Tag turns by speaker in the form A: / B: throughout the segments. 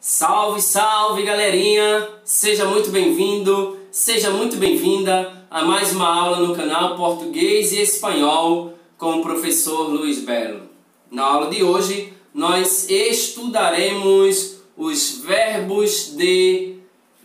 A: Salve, salve, galerinha! Seja muito bem-vindo, seja muito bem-vinda a mais uma aula no canal Português e Espanhol com o professor Luiz Belo. Na aula de hoje, nós estudaremos os verbos de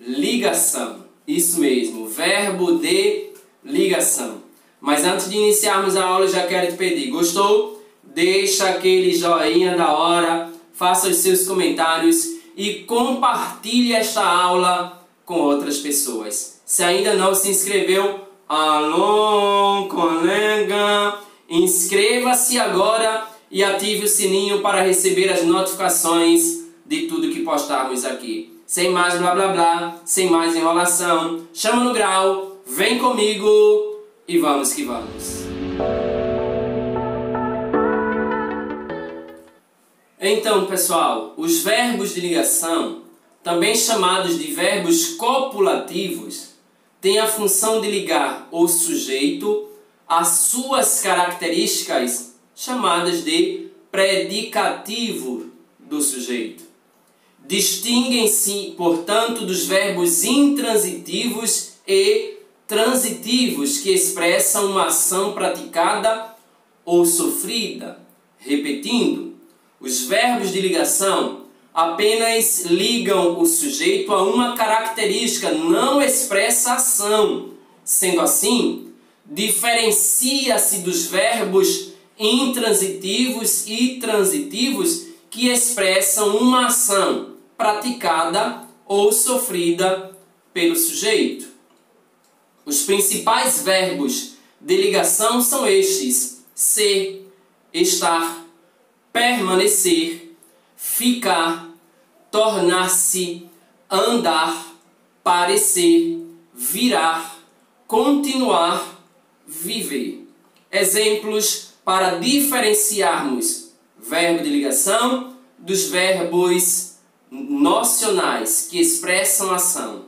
A: ligação. Isso mesmo, verbo de ligação. Mas antes de iniciarmos a aula, eu já quero te pedir, gostou? Deixa aquele joinha da hora, faça os seus comentários e compartilhe esta aula com outras pessoas. Se ainda não se inscreveu, alô, colega, inscreva-se agora e ative o sininho para receber as notificações de tudo que postarmos aqui. Sem mais blá blá blá, sem mais enrolação, chama no grau, vem comigo e vamos que vamos. Então, pessoal, os verbos de ligação, também chamados de verbos copulativos, têm a função de ligar o sujeito às suas características chamadas de predicativo do sujeito. Distinguem-se, portanto, dos verbos intransitivos e transitivos, que expressam uma ação praticada ou sofrida. Repetindo, os verbos de ligação apenas ligam o sujeito a uma característica, não expressa ação. Sendo assim, diferencia-se dos verbos intransitivos e transitivos que expressam uma ação praticada ou sofrida pelo sujeito. Os principais verbos de ligação são estes: ser, estar, permanecer, ficar, tornar-se, andar, parecer, virar, continuar, viver. Exemplos para diferenciarmos verbo de ligação dos verbos nocionais que expressam ação.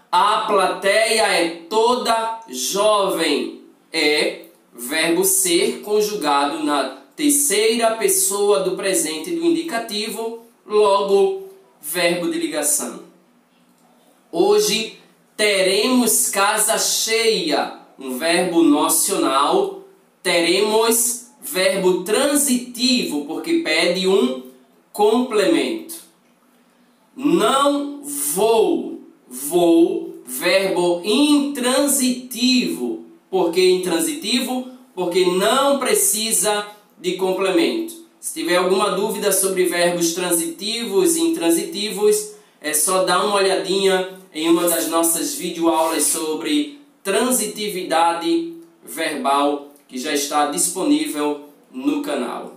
A: A plateia é toda jovem. É verbo ser conjugado na terceira pessoa do presente do indicativo, logo, verbo de ligação. Hoje teremos casa cheia, um verbo nocional. Teremos verbo transitivo, porque pede um complemento. Não vou, vou, verbo intransitivo. Por que intransitivo? Porque não precisa de complemento. Se tiver alguma dúvida sobre verbos transitivos e intransitivos, é só dar uma olhadinha em uma das nossas videoaulas sobre transitividade verbal, que já está disponível no canal.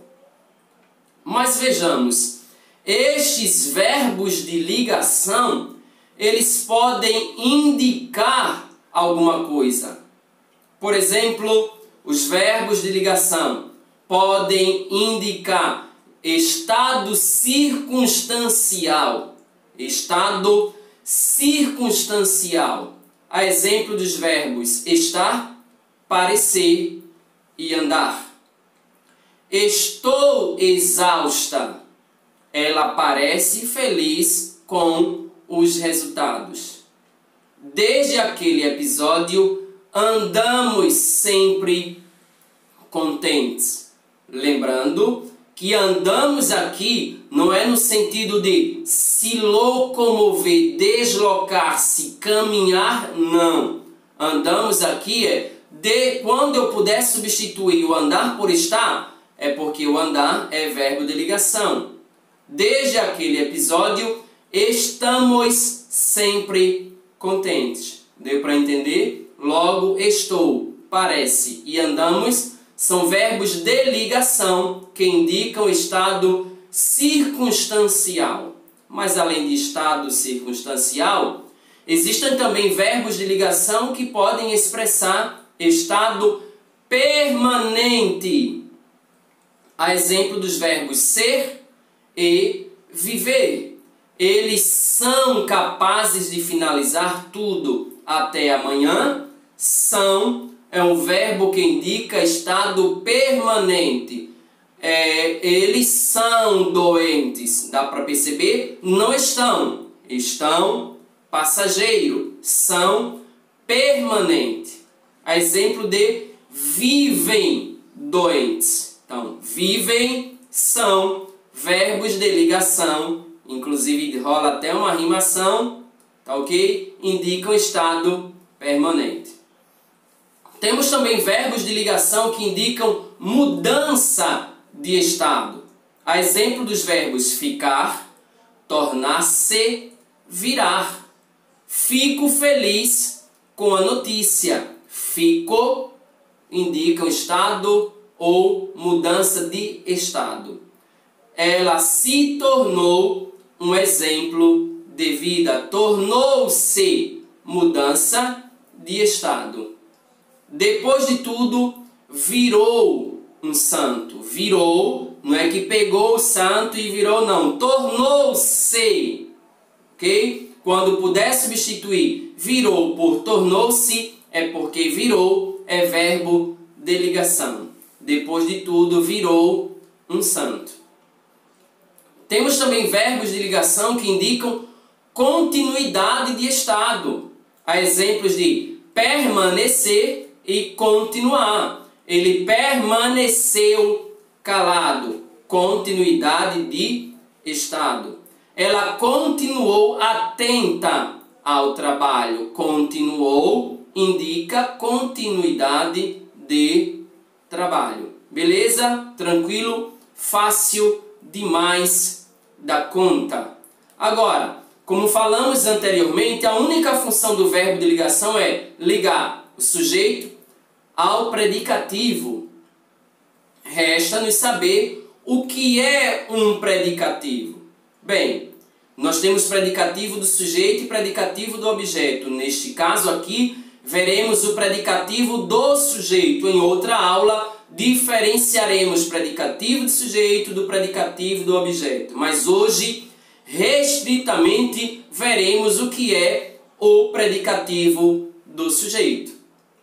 A: Mas vejamos, estes verbos de ligação, eles podem indicar alguma coisa. Por exemplo, os verbos de ligação podem indicar estado circunstancial. Estado circunstancial. A exemplo dos verbos estar, parecer e andar. Estou exausta. Ela parece feliz com os resultados. Desde aquele episódio, andamos sempre contentes. Lembrando que andamos aqui não é no sentido de se locomover, deslocar-se, caminhar, não. Andamos aqui quando eu puder substituir o andar por estar, é porque o andar é verbo de ligação. Desde aquele episódio, estamos sempre contentes. Deu para entender? Logo, estou, parece e andamos são verbos de ligação que indicam estado circunstancial. Mas além de estado circunstancial, existem também verbos de ligação que podem expressar estado permanente. A exemplo dos verbos ser e viver. Eles são capazes de finalizar tudo até amanhã. São é um verbo que indica estado permanente. eles são doentes. Dá para perceber? Não estão. Estão passageiro. São permanente. A exemplo de vivem doentes. Então, vivem são verbos de ligação. Inclusive rola até uma rimação. Tá ok? Indicam estado permanente. Temos também verbos de ligação que indicam mudança de estado. A exemplo dos verbos ficar, tornar-se, virar. Fico feliz com a notícia. Fico indica o estado ou mudança de estado. Ela se tornou um exemplo de vida. Tornou-se mudança de estado. Depois de tudo, virou um santo. Virou, não é que pegou o santo e virou, não. Tornou-se. Ok? Quando puder substituir virou por tornou-se, é porque virou é verbo de ligação. Depois de tudo, virou um santo. Temos também verbos de ligação que indicam continuidade de estado. Há exemplos de permanecer e continuar. Ele permaneceu calado. Continuidade de estado. Ela continuou atenta ao trabalho. Continuou indica continuidade de trabalho. Beleza? Tranquilo? Fácil demais da conta. Agora, como falamos anteriormente, a única função do verbo de ligação é ligar o sujeito ao predicativo. Resta-nos saber o que é um predicativo. Bem, nós temos predicativo do sujeito e predicativo do objeto. Neste caso aqui, veremos o predicativo do sujeito. Em outra aula, diferenciaremos predicativo do sujeito do predicativo do objeto. Mas hoje, restritamente, veremos o que é o predicativo do sujeito.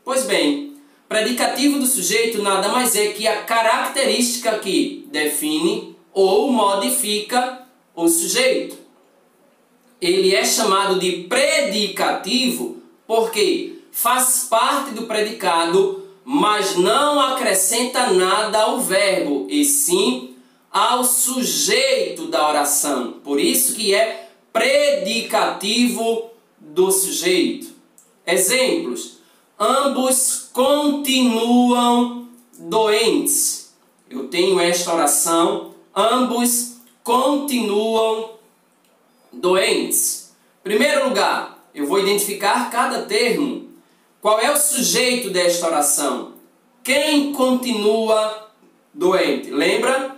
A: Pois bem, predicativo do sujeito nada mais é que a característica que define ou modifica o sujeito. Ele é chamado de predicativo porque faz parte do predicado, mas não acrescenta nada ao verbo, e sim ao sujeito da oração. Por isso que é predicativo do sujeito. Exemplos. Ambos continuam doentes. Eu tenho esta oração. Ambos continuam doentes. Em primeiro lugar, eu vou identificar cada termo. Qual é o sujeito desta oração? Quem continua doente? Lembra?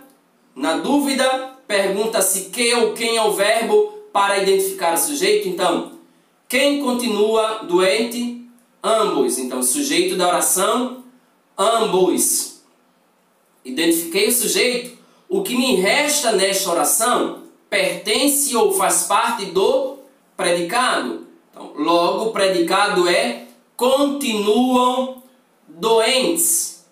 A: Na dúvida, pergunta-se que ou quem é o verbo para identificar o sujeito. Então, quem continua doente? Ambos. Então, sujeito da oração, ambos. Identifiquei o sujeito. O que me resta nesta oração pertence ou faz parte do predicado. Então, logo, o predicado é continuam doentes.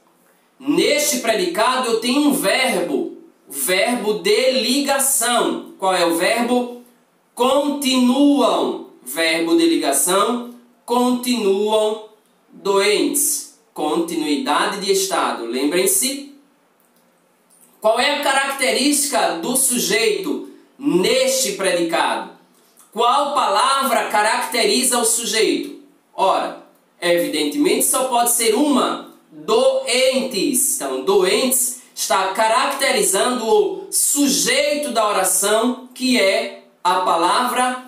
A: Neste predicado eu tenho um verbo, verbo de ligação. Qual é o verbo? Continuam. Verbo de ligação, continuam doentes. Continuidade de estado. Lembrem-se. Qual é a característica do sujeito neste predicado? Qual palavra caracteriza o sujeito? Ora, evidentemente só pode ser uma. Doentes. Então, doentes está caracterizando o sujeito da oração, que é a palavra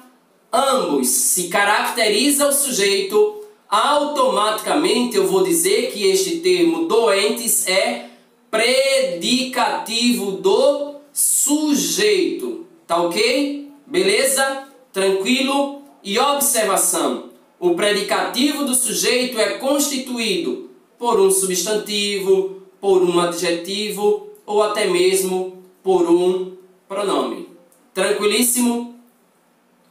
A: ambos. Se caracteriza o sujeito, automaticamente eu vou dizer que este termo doentes é predicativo do sujeito. Tá ok? Beleza? Tranquilo? E observação. O predicativo do sujeito é constituído por um substantivo, por um adjetivo ou até mesmo por um pronome. Tranquilíssimo?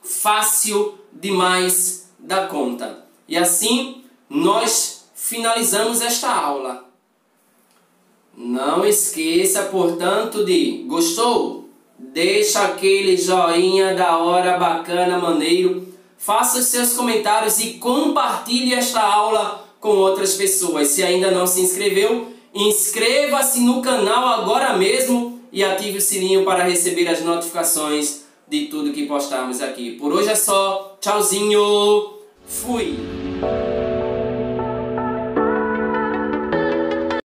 A: Fácil demais da conta. E assim nós finalizamos esta aula. Não esqueça, portanto, de gostou? Deixa aquele joinha da hora, bacana, maneiro. Faça os seus comentários e compartilhe esta aula com outras pessoas. Se ainda não se inscreveu, inscreva-se no canal agora mesmo e ative o sininho para receber as notificações de tudo que postarmos aqui. Por hoje é só. Tchauzinho. Fui.